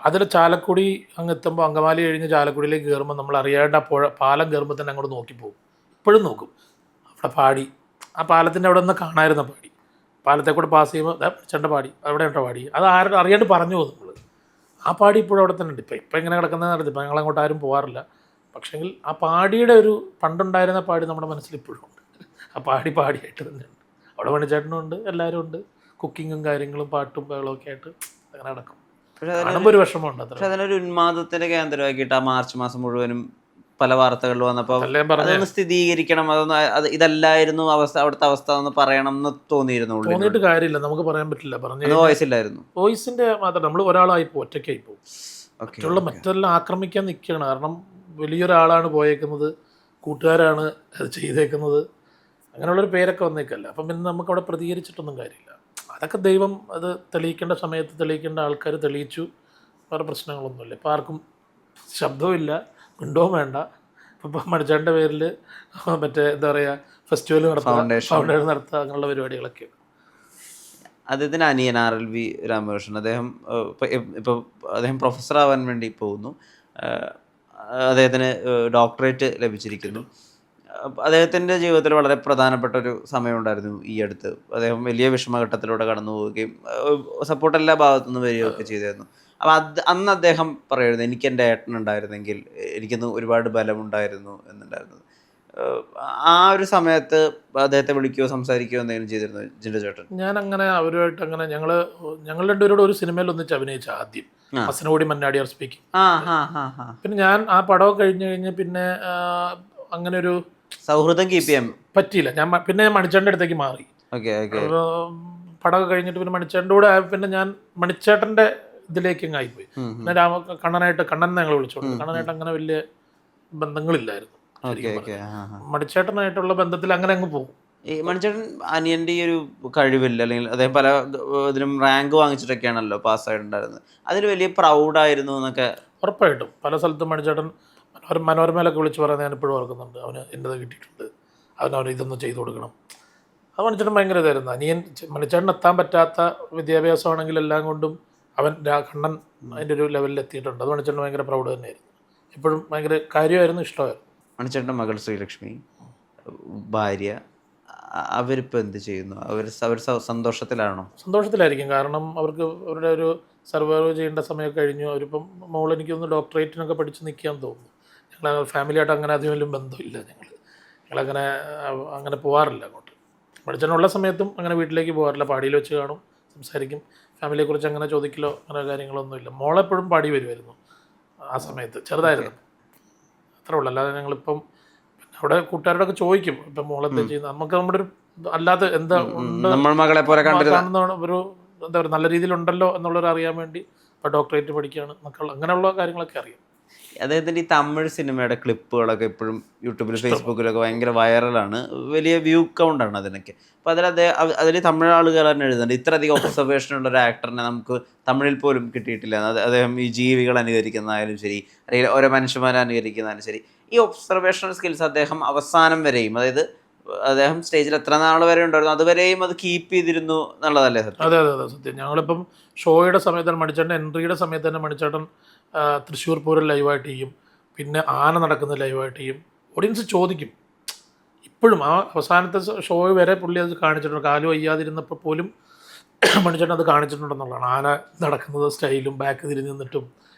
അതിൽ ചാലക്കുടി അങ്ങ് എത്തുമ്പോൾ അങ്കമാലി കഴിഞ്ഞ് ചാലക്കുടിയിലേക്ക് കയറുമ്പോൾ നമ്മൾ അറിയാണ്ട് ആ പാലം കയറുമ്പോൾ തന്നെ അങ്ങോട്ട് നോക്കിപ്പോകും. ഇപ്പോഴും നോക്കും അവിടെ പാടി, ആ പാലത്തിൻ്റെ അവിടെ നിന്ന് കാണാമായിരുന്ന പാടി, പാലത്തെ കൂടെ പാസ് ചെയ്യുമ്പോൾ ചെണ്ട പാടി അവിടെ ഉണ്ടോ പാടി, അത് ആരും അറിയാണ്ട് പറഞ്ഞു പോകും നമ്മൾ. ആ പാടി ഇപ്പോഴും അവിടെ തന്നെ ഉണ്ട്. ഇപ്പം എങ്ങനെ കിടക്കുന്നതെന്ന് അറിയില്ല, ഇപ്പം ഞങ്ങളങ്ങോട്ട് ആരും പോകാറില്ല. പക്ഷേങ്കിൽ ആ പാടിയുടെ ഒരു പണ്ടുണ്ടായിരുന്ന പാടി നമ്മുടെ മനസ്സിൽ ഇപ്പോഴും ഉണ്ട്. ആ പാടിയായിട്ട് തന്നെയുണ്ട്. അവിടെ മണിച്ചേട്ടനും ഉണ്ട്, എല്ലാവരും ഉണ്ട്. കുക്കിങ്ങും കാര്യങ്ങളും പാട്ടും ബഹളവും ഒക്കെ ആയിട്ട് അങ്ങനെ നടക്കും. കാണുമ്പോൾ ഒരു വിഷമമുണ്ട്. പക്ഷെ അതിനൊരു ഉന്മാദത്തിന്റെ കേന്ദ്രമാക്കിയിട്ട് ആ മാർച്ച് മാസം മുഴുവനും പല വാർത്തകളിൽ വന്നപ്പോൾ അതൊന്ന് സ്ഥിരീകരിക്കണം, ഇതല്ലായിരുന്നു അവസ്ഥ, അവിടുത്തെ അവസ്ഥ എന്ന് പറയണം എന്ന് തോന്നിയിട്ട് കാര്യമില്ല. നമുക്ക് പറയാൻ പറ്റില്ല. വോയിസില്ലായിരുന്നു. വോയിസിന്റെ മാത്രം നമ്മൾ ഒരാളായി പോകും, ഒറ്റയ്ക്കായി പോകും. മറ്റെല്ലാം ആക്രമിക്കാൻ നിൽക്കുകയാണ്. കാരണം വലിയൊരാളാണ് പോയേക്കുന്നത്, കൂട്ടുകാരാണ് അത് ചെയ്തേക്കുന്നത്, അങ്ങനെയുള്ളൊരു പേരൊക്കെ വന്നേക്കല്ല. അപ്പം പിന്നെ നമുക്കവിടെ പ്രതികരിച്ചിട്ടൊന്നും കാര്യമില്ല. അതൊക്കെ ദൈവം അത് തെളിയിക്കേണ്ട സമയത്ത് തെളിയിക്കേണ്ട ആൾക്കാർ തെളിയിച്ചു. വേറെ പ്രശ്നങ്ങളൊന്നുമില്ല. ഇപ്പോൾ ആർക്കും ശബ്ദവുമില്ല, മിണ്ടവും വേണ്ട. ഇപ്പം മണിച്ചേട്ടൻ്റെ പേരിൽ മറ്റേ എന്താ പറയുക ഫെസ്റ്റിവൽ നടത്തുക, ഫൗണ്ടേഷൻ നടത്തുക, അങ്ങനെയുള്ള പരിപാടികളൊക്കെ. അദ്ദേഹത്തിൻ്റെ അനിയൻ RLV രാമകൃഷ്ണൻ, അദ്ദേഹം പ്രൊഫസർ ആവാൻ വേണ്ടി പോകുന്നു. അദ്ദേഹത്തിന് ഡോക്ടറേറ്റ് ലഭിച്ചിരിക്കുന്നു. അദ്ദേഹത്തിൻ്റെ ജീവിതത്തിൽ വളരെ പ്രധാനപ്പെട്ട ഒരു സമയമുണ്ടായിരുന്നു ഈ അടുത്ത്. അദ്ദേഹം വലിയ വിഷമഘട്ടത്തിലൂടെ കടന്നു പോവുകയും സപ്പോർട്ട് എല്ലാ ഭാഗത്തുനിന്നും വരികയൊക്കെ ചെയ്തിരുന്നു. അപ്പോൾ അന്ന് അദ്ദേഹം പറയുന്നത്, എനിക്ക് എൻ്റെ ഏട്ടനുണ്ടായിരുന്നെങ്കിൽ എനിക്കിന്ന് ഒരുപാട് ബലമുണ്ടായിരുന്നു എന്നുണ്ടായിരുന്നു. ആ ഒരു സമയത്ത് അദ്ദേഹത്തെ വിളിക്കുകയോ സംസാരിക്കുകയോ എന്തെങ്കിലും ചെയ്തിരുന്നു ജിൻഡോ ചേട്ടൻ? ഞാൻ അങ്ങനെ അവരുമായിട്ട് അങ്ങനെ ഞങ്ങൾ രണ്ടുപേരോട് ഒരു സിനിമയിൽ ഒന്നിച്ച് അഭിനയിച്ച ആദ്യം, ഹസനോടി മന്നാടിയാർ സ്പീക്കിംഗ്. പിന്നെ ഞാൻ ആ പടമൊക്കെ കഴിഞ്ഞ് പിന്നെ അങ്ങനെ ഒരു സൗഹൃദം കീപ്പ് ചെയ്യാൻ പറ്റിയില്ല. ഞാൻ മണിച്ചേട്ടൻ്റെ അടുത്തേക്ക് മാറി. പടമൊക്കെ കഴിഞ്ഞിട്ട് പിന്നെ മണിച്ചേട്ടൻ്റെ കൂടെ പിന്നെ ഞാൻ മണിച്ചേട്ടൻ്റെ ഇതിലേക്ക് ആയിപ്പോയി. പിന്നെ കണ്ണൻ ഞങ്ങൾ വിളിച്ചോളൂ. കണ്ണനായിട്ട് അങ്ങനെ വലിയ ബന്ധങ്ങളില്ലായിരുന്നു. മണിച്ചേട്ടനായിട്ടുള്ള ബന്ധത്തിൽ അങ്ങനെ അങ്ങ് പോകും. ഈ മണിച്ചേട്ടൻ അനിയൻ്റെ ഈ ഒരു കഴിവില്ല, അല്ലെങ്കിൽ അദ്ദേഹം പല ഇതിലും റാങ്ക് വാങ്ങിച്ചിട്ടൊക്കെയാണല്ലോ പാസ്സായിട്ടുണ്ടായിരുന്നത്, അതിൽ വലിയ പ്രൗഡായിരുന്നു എന്നൊക്കെ? ഉറപ്പായിട്ടും പല സ്ഥലത്തും മണിച്ചേട്ടൻ മനോരമയിലൊക്കെ വിളിച്ച് പറയുന്നത് ഞാൻ ഇപ്പോഴും ഓർക്കുന്നുണ്ട്. അവന് എൻ്റെത് കിട്ടിയിട്ടുണ്ട്, അവന് ഇതൊന്നും ചെയ്തു കൊടുക്കണം. അത് മണിച്ചേട്ടൻ ഭയങ്കര ഇതായിരുന്നു. മണിച്ചേട്ടൻ എത്താൻ പറ്റാത്ത വിദ്യാഭ്യാസമാണെങ്കിൽ എല്ലാം കൊണ്ടും കണ്ണൻ അതിൻ്റെ ഒരു ലെവലിൽ എത്തിയിട്ടുണ്ട്. അത് മണിച്ചേട്ടൻ ഭയങ്കര പ്രൗഡ് തന്നെയായിരുന്നു. എപ്പോഴും ഭയങ്കര കാര്യമായിരുന്നു, ഇഷ്ടമായിരുന്നു. മണിച്ചേട്ടൻ്റെ മകൾ ശ്രീലക്ഷ്മി, ഭാര്യ, അവരിപ്പോൾ എന്ത് ചെയ്യുന്നു? അവർ സന്തോഷത്തിലാണോ? സന്തോഷത്തിലായിരിക്കും. കാരണം അവർക്ക് അവരുടെ ഒരു സർവൈവ് ചെയ്യേണ്ട സമയമൊക്കെ കഴിഞ്ഞു. അവരിപ്പം എനിക്കൊന്ന് ഡോക്ടറേറ്റിനൊക്കെ പഠിച്ച് നിൽക്കാമെന്ന് തോന്നുന്നു. ഞങ്ങൾ ഫാമിലിയായിട്ട് അങ്ങനെ അധികം വലിയ ബന്ധമില്ല. ഞങ്ങളങ്ങനെ പോകാറില്ല അങ്ങോട്ട്. മണിച്ചേട്ടനുള്ള സമയത്തും അങ്ങനെ വീട്ടിലേക്ക് പോകാറില്ല. പാടിയിൽ വെച്ച് കാണും, സംസാരിക്കും. ഫാമിലിയെക്കുറിച്ച് അങ്ങനെ ചോദിക്കലോ അങ്ങനെ കാര്യങ്ങളൊന്നുമില്ല. മോളെപ്പോഴും പാടി വരുമായിരുന്നു ആ സമയത്ത്, ചെറുതായിരുന്നു. അത്രേ ഉള്ളൂ. അല്ലാതെ ഞങ്ങളിപ്പം അവിടെ കൂട്ടുകാരോടൊക്കെ ചോദിക്കും, ഇപ്പം മോളെന്താ ചെയ്യുന്നത്, നമുക്ക് നമ്മുടെ ഒരു അല്ലാതെ എന്താ കാണുന്ന ഒരു എന്താ പറയുക നല്ല രീതിയിലുണ്ടല്ലോ എന്നുള്ളവർ അറിയാൻ വേണ്ടി ഇപ്പോൾ ഡോക്ടറേറ്റ് പഠിക്കുകയാണ് എന്നൊക്കെയുള്ള അങ്ങനെയുള്ള കാര്യങ്ങളൊക്കെ അറിയാം. അദ്ദേഹത്തിൻ്റെ ഈ തമിഴ് സിനിമയുടെ ക്ലിപ്പുകളൊക്കെ ഇപ്പോഴും യൂട്യൂബിൽ ഫേസ്ബുക്കിലൊക്കെ ഭയങ്കര വൈറലാണ്. വലിയ വ്യൂ കൗണ്ടാണ് അതിനൊക്കെ. അപ്പോൾ അതിൽ തമിഴ് ആളുകൾ തന്നെ എഴുതുന്നുണ്ട്, ഇത്രയധികം ഒബ്സർവേഷൻ ഉള്ള ഒരു ആക്ടറിനെ നമുക്ക് തമിഴിൽ പോലും കിട്ടിയിട്ടില്ല. അദ്ദേഹം ഈ ജീവികൾ അനുകരിക്കുന്നതായാലും ശരി, അല്ലെങ്കിൽ ഓരോ മനുഷ്യന്മാരെ അനുകരിക്കുന്നതായാലും ശരി, ഈ ഒബ്സർവേഷണൽ സ്കിൽസ് അദ്ദേഹം അവസാനം വരെയും, അതായത് അദ്ദേഹം സ്റ്റേജിൽ എത്ര നാൾ വരെ ഉണ്ടായിരുന്നു അതുവരെയും അത് കീപ്പ് ചെയ്തിരുന്നു എന്നുള്ളതല്ലേ സത്യം? അതെ അതെ അതെ സത്യം. ഞങ്ങളിപ്പം ഷോയുടെ സമയത്ത് മണിച്ചേട്ടൻ എൻട്രിയുടെ സമയത്ത് തന്നെ മണിച്ചേട്ടൻ തൃശ്ശൂർ പൂരം ലൈവായിട്ട് ചെയ്യും, പിന്നെ ആന നടക്കുന്ന ലൈവായിട്ട് ചെയ്യും. ഓഡിയൻസ് ചോദിക്കും ഇപ്പോഴും. ആ അവസാനത്തെ ഷോ വരെ പുള്ളി അത് കാണിച്ചിട്ടുണ്ട്. കാല് വയ്യാതിരുന്നപ്പോൾ പോലും മണിച്ചേട്ടൻ അത് കാണിച്ചിട്ടുണ്ടെന്നുള്ളതാണ്. ആന നടക്കുന്നത് സ്റ്റൈലും ബാക്ക് തിരിഞ്ഞ് നിന്നിട്ടും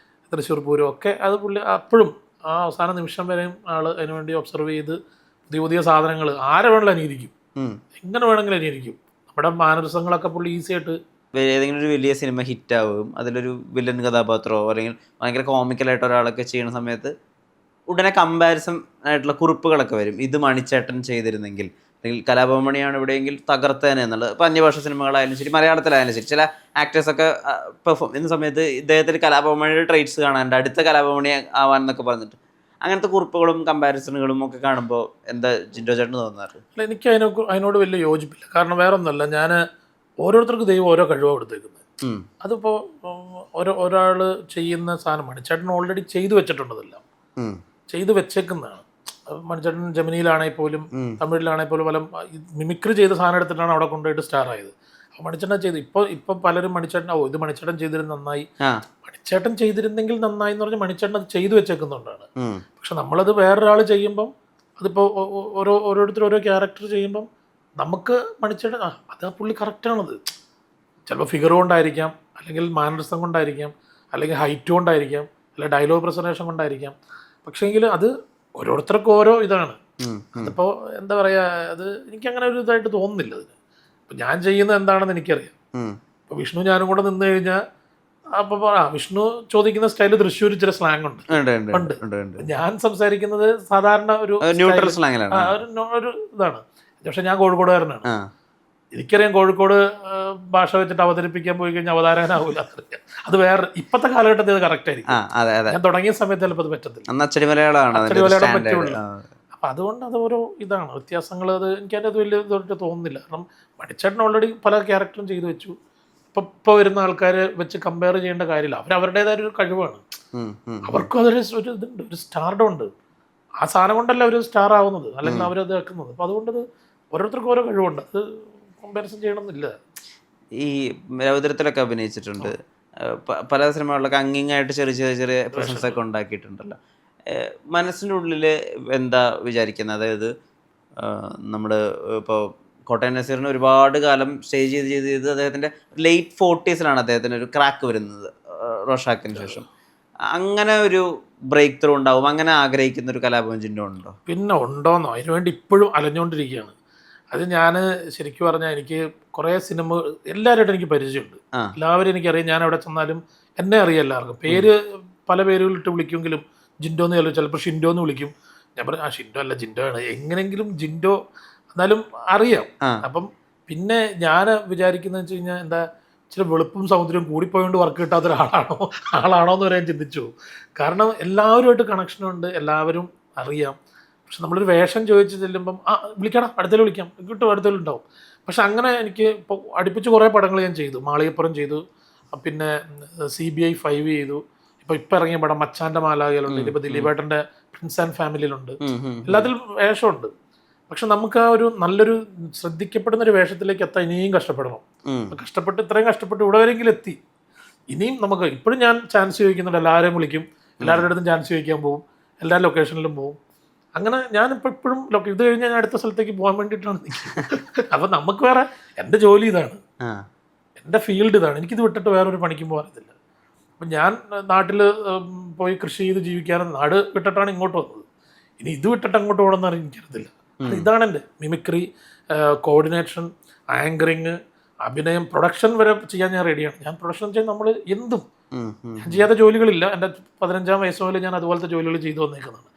തൃശ്ശൂർ പൂരം ഒക്കെ അത് പുള്ളി അപ്പോഴും ആ അവസാന നിമിഷം വരെയും ആൾ അതിനുവേണ്ടി ഒബ്സർവ് ചെയ്ത് പുതിയ പുതിയ സാധനങ്ങൾ ആരെ വേണമെങ്കിലും അനുകരിക്കും, എങ്ങനെ വേണമെങ്കിലും അനുകരിക്കും. നമ്മുടെ മാനരസങ്ങളൊക്കെ പുള്ളി ഈസി ആയിട്ട്. ഏതെങ്കിലും ഒരു വലിയ സിനിമ ഹിറ്റാവും, അതിലൊരു വില്ലൻ കഥാപാത്രമോ അല്ലെങ്കിൽ ഭയങ്കര കോമിക്കലായിട്ട് ഒരാളൊക്കെ ചെയ്യുന്ന സമയത്ത് ഉടനെ കമ്പാരിസൺ ആയിട്ടുള്ള കുറിപ്പുകളൊക്കെ വരും. ഇത് മണിച്ചേട്ടൻ ചെയ്തിരുന്നെങ്കിൽ, അല്ലെങ്കിൽ കലാഭവമണിയാണ് ഇവിടെയെങ്കിൽ തകർത്തേനെ എന്നുള്ളത്. ഇപ്പോൾ അന്യഭാഷ സിനിമകളായാലും ശരി, മലയാളത്തിലായാലും ശരി, ചില ആക്ടേഴ്സൊക്കെ പെർഫോം ചെയ്യുന്ന സമയത്ത് ഇദ്ദേഹത്തിന് കലാഭവമണിയുടെ ട്രേറ്റ്സ് കാണാനുണ്ട്, അടുത്ത കലാഭവമണി ആവാൻ എന്നൊക്കെ പറഞ്ഞിട്ട് അങ്ങനത്തെ കുറിപ്പുകളും കമ്പാരിസണുകളും ഒക്കെ കാണുമ്പോൾ എന്താ ജിൻഡോ ചേട്ടന് തോന്നാറ്? എനിക്ക് അതിനോട് വലിയ യോജിപ്പില്ല. കാരണം വേറെ ഒന്നുമല്ല, ഞാൻ ഓരോരുത്തർക്ക് ദൈവം ഓരോ കഴിവാണ് കൊടുത്തേക്കുന്നത്. അതിപ്പോൾ ഒരാൾ ചെയ്യുന്ന സാധനം മണിച്ചേട്ടൻ ഓൾറെഡി ചെയ്തു വെച്ചിട്ടുണ്ടതെല്ലാം ചെയ്തു വെച്ചേക്കുന്നതാണ്. മണിച്ചേട്ടൻ ജമിനിയിലാണെങ്കിൽ പോലും തമിഴിലാണെങ്കിൽ പോലും പല മിമിക്രി ചെയ്ത സാധനം എടുത്തിട്ടാണ് അവിടെ കൊണ്ടുപോയിട്ട് സ്റ്റാർ ആയത്. മണിച്ചേട്ടൻ ചെയ്തു. ഇപ്പം പലരും മണിച്ചേട്ടൻ ഇത് മണിച്ചേട്ടൻ ചെയ്തിരുന്ന നന്നായി, ആ മണിച്ചേട്ടൻ ചെയ്തിരുന്നെങ്കിൽ നന്നായി എന്ന് പറഞ്ഞ് മണിച്ചേട്ടൻ അത് ചെയ്തു വെച്ചേക്കുന്നുണ്ടാണ്. ഉം. പക്ഷെ നമ്മളത് വേറൊരാൾ ചെയ്യുമ്പം അതിപ്പോൾ ഓരോരുത്തർ ഓരോ ക്യാരക്ടർ ചെയ്യുമ്പം നമുക്ക് മണിച്ചേട്ടൻ അത് പുള്ളി കറക്റ്റാണത്. ചിലപ്പോൾ ഫിഗർ കൊണ്ടായിരിക്കാം, അല്ലെങ്കിൽ മാനറിസം കൊണ്ടായിരിക്കാം, അല്ലെങ്കിൽ ഹൈറ്റ് കൊണ്ടായിരിക്കാം, അല്ലെങ്കിൽ ഡയലോഗ് പ്രസൻറ്റേഷൻ കൊണ്ടായിരിക്കാം. പക്ഷേങ്കിൽ അത് ഓരോരുത്തർക്കും ഓരോ ഇതാണ്. ഉം. അതിപ്പോൾ എന്താ പറയുക, അത് എനിക്കങ്ങനെ ഒരു ഇതായിട്ട് തോന്നുന്നില്ല അതിന്. ഇപ്പം ഞാൻ ചെയ്യുന്നത് എന്താണെന്ന് എനിക്കറിയാം. ഉം. ഇപ്പോൾ വിഷ്ണു ഞാനും കൂടെ നിന്ന് കഴിഞ്ഞാൽ അപ്പോൾ വിഷ്ണു ചോദിക്കുന്ന സ്റ്റൈല് തൃശ്ശൂർ ഇച്ചിരി സ്ലാങ് ഉണ്ട്. ഉണ്ട്, ഉണ്ട്, ഉണ്ട്. ഉണ്ട്, ഉണ്ട്. ഞാൻ സംസാരിക്കുന്നത് സാധാരണ ഒരു ന്യൂട്രൽ സ്ലാങ്ങിലാണ്. ഒരു ഇതാണ്. പക്ഷെ ഞാൻ കോഴിക്കോടുകാരനാണ്. ആ എനിക്കറിയാം കോഴിക്കോട് ഭാഷ വെച്ചിട്ട് അവതരിപ്പിക്കാൻ പോയി കഴിഞ്ഞാൽ അവതാരകനാവില്ല. അത് വേറെ ഇപ്പോഴത്തെ കാലഘട്ടത്തിൽ അത് കറക്റ്റ് ആയിരിക്കും. ആ അതെ അതെ. ഞാൻ തുടങ്ങിയ സമയത്ത് ചിലപ്പോൾ അത് പറ്റത്തില്ല. അന്ന് അച്ചടി മലയാളമാണ് അതിന്റെ ഒരു മലയാളം സ്റ്റാൻഡേർഡ്. പറ്റുള്ളൂ. അപ്പം അതുകൊണ്ട് അത് ഓരോ ഇതാണ് വ്യത്യാസങ്ങൾ. അത് എനിക്കതിൻ്റെ അത് വലിയ ഇതായിട്ട് തോന്നുന്നില്ല. കാരണം മണിച്ചേട്ടൻ ഓൾറെഡി പല ക്യാരക്ടറും ചെയ്തു വെച്ചു. ഇപ്പോൾ വരുന്ന ആൾക്കാരെ വെച്ച് കമ്പയർ ചെയ്യേണ്ട കാര്യമില്ല. അവരവരുടേതായ ഒരു കഴിവാണ്. അവർക്കും അതൊരു ഇതുണ്ട്, ഒരു സ്റ്റാർഡം ഉണ്ട്. ആ സാധനം കൊണ്ടല്ല അവർ സ്റ്റാർ ആവുന്നത്, അല്ലെങ്കിൽ അവരത് വെക്കുന്നത്. അപ്പോൾ അതുകൊണ്ടത് ഓരോരുത്തർക്കും ഓരോ കഴിവുണ്ട്. അത് കമ്പാരിസൺ ചെയ്യണമെന്നില്ല. ഈ രൗദ്രത്തിലൊക്കെ അഭിനയിച്ചിട്ടുണ്ട്. പല സിനിമകളിലൊക്കെ അങ്ങിങ്ങായിട്ട് ചെറിയ ചെറിയ ചെറിയ പ്രസൻസ് ഒക്കെ ഉണ്ടാക്കിയിട്ടുണ്ടല്ലോ. മനസ്സിൻ്റെ ഉള്ളിൽ എന്താ വിചാരിക്കുന്നത്? അതായത് നമ്മൾ ഇപ്പോൾ കോട്ടയം നസീറിന് ഒരുപാട് കാലം സ്റ്റേ ചെയ്ത് അദ്ദേഹത്തിൻ്റെ ലേറ്റ് 40s അദ്ദേഹത്തിന് ഒരു ക്രാക്ക് വരുന്നത് റോഷാക്കിന് ശേഷം. അങ്ങനെ ഒരു ബ്രേക്ക് ത്രൂ ഉണ്ടാവും, അങ്ങനെ ആഗ്രഹിക്കുന്ന ഒരു കലാഭവൻ ജിൻഡോ ഉണ്ടോ? പിന്നെ ഉണ്ടോന്നോ, അതിനുവേണ്ടി ഇപ്പോഴും അലഞ്ഞുകൊണ്ടിരിക്കുകയാണ്. അത് ഞാൻ ശരിക്കും പറഞ്ഞാൽ എനിക്ക് കുറേ സിനിമ എല്ലാവരുമായിട്ട് എനിക്ക് പരിചയമുണ്ട്. എല്ലാവരും എനിക്കറിയാം. ഞാൻ എവിടെ ചെന്നാലും എന്നെ അറിയാം എല്ലാവർക്കും. പേര് പല പേരുകളിട്ട് വിളിക്കുമെങ്കിലും ജിൻഡോ എന്ന് ചിലപ്പോൾ ഷിൻഡോ എന്ന് വിളിക്കും. ഞാൻ പറയും ഷിൻഡോ അല്ല ജിൻഡോ ആണ്, എങ്ങനെയെങ്കിലും ജിൻഡോ എന്നാലും അറിയാം. അപ്പം പിന്നെ ഞാൻ വിചാരിക്കുന്നത് വെച്ച് കഴിഞ്ഞാൽ എന്താ ഇച്ചിരി വെളുപ്പും സൗന്ദര്യവും കൂടിപ്പോയോണ്ട് വർക്ക് കിട്ടാത്ത ആളാണോ എന്ന് വരെ ഞാൻ ചിന്തിച്ചു. കാരണം എല്ലാവരുമായിട്ട് കണക്ഷനുണ്ട്, എല്ലാവരും അറിയാം. പക്ഷെ നമ്മളൊരു വേഷം ചോദിച്ച് ചെല്ലുമ്പം വിളിക്കണം, അടുത്തേൽ വിളിക്കാം, കിട്ടും, അടുത്തേലുണ്ടാവും. പക്ഷെ അങ്ങനെ എനിക്ക് ഇപ്പോൾ അടുപ്പിച്ച് കുറേ പടങ്ങൾ ഞാൻ ചെയ്തു. മാളികപ്പുറം ചെയ്തു, പിന്നെ CBI 5 ചെയ്തു. ഇപ്പോൾ ഇറങ്ങിയ പടം മച്ചാൻ്റെ മാലാകയിലുണ്ട്. ഇപ്പോൾ ദിലീപേട്ടൻ്റെ പ്രിൻസ് ആൻഡ് ഫാമിലിയിലുണ്ട്. എല്ലാത്തിലും വേഷമുണ്ട്. പക്ഷെ നമുക്ക് ആ ഒരു നല്ലൊരു ശ്രദ്ധിക്കപ്പെടുന്ന ഒരു വേഷത്തിലേക്ക് എത്താൻ ഇനിയും കഷ്ടപ്പെടണം. ഇത്രയും കഷ്ടപ്പെട്ട് ഇവിടെ വരെയെങ്കിലും എത്തി. ഇനിയും നമുക്ക് ഇപ്പോഴും ഞാൻ ചാൻസ് ചോദിക്കുന്നുണ്ട്, എല്ലാവരെയും വിളിക്കും, എല്ലാവരുടെ അടുത്തും ചാൻസ് ചോദിക്കാൻ പോകും, എല്ലാ ലൊക്കേഷനിലും പോകും. അങ്ങനെ ഞാനിപ്പോൾ ഇപ്പോഴും ഇത് കഴിഞ്ഞാൽ ഞാൻ അടുത്ത സ്ഥലത്തേക്ക് പോകാൻ വേണ്ടിയിട്ടാണ് നിൽക്കുന്നത്. അപ്പം നമുക്ക് വേറെ എൻ്റെ ജോലി ഇതാണ്, എൻ്റെ ഫീൽഡ് ഇതാണ്. എനിക്കിത് വിട്ടിട്ട് വേറൊരു പണിക്കും പോകാറില്ല. അപ്പം ഞാൻ നാട്ടിൽ പോയി കൃഷി ചെയ്ത് ജീവിക്കാനും നാട് വിട്ടിട്ടാണ് ഇങ്ങോട്ട് വന്നത്. ഇനി ഇത് വിട്ടിട്ട് അങ്ങോട്ട് പോകണമെന്ന് എനിക്കറിയത്തില്ല. ഇതാണ് എൻ്റെ മിമിക്രി, കോർഡിനേഷൻ, ആങ്കറിങ്, അഭിനയം, പ്രൊഡക്ഷൻ വരെ ചെയ്യാൻ ഞാൻ റെഡിയാണ്. ഞാൻ പ്രൊഡക്ഷൻ ചെയ്യാൻ നമ്മൾ എന്തും ഞാൻ ചെയ്യാത്ത ജോലികളില്ല. എൻ്റെ 15-ാം വയസ്സ് മുതൽ ഞാൻ അതുപോലത്തെ ജോലികൾ ചെയ്തു വന്നേക്കുന്നതാണ്.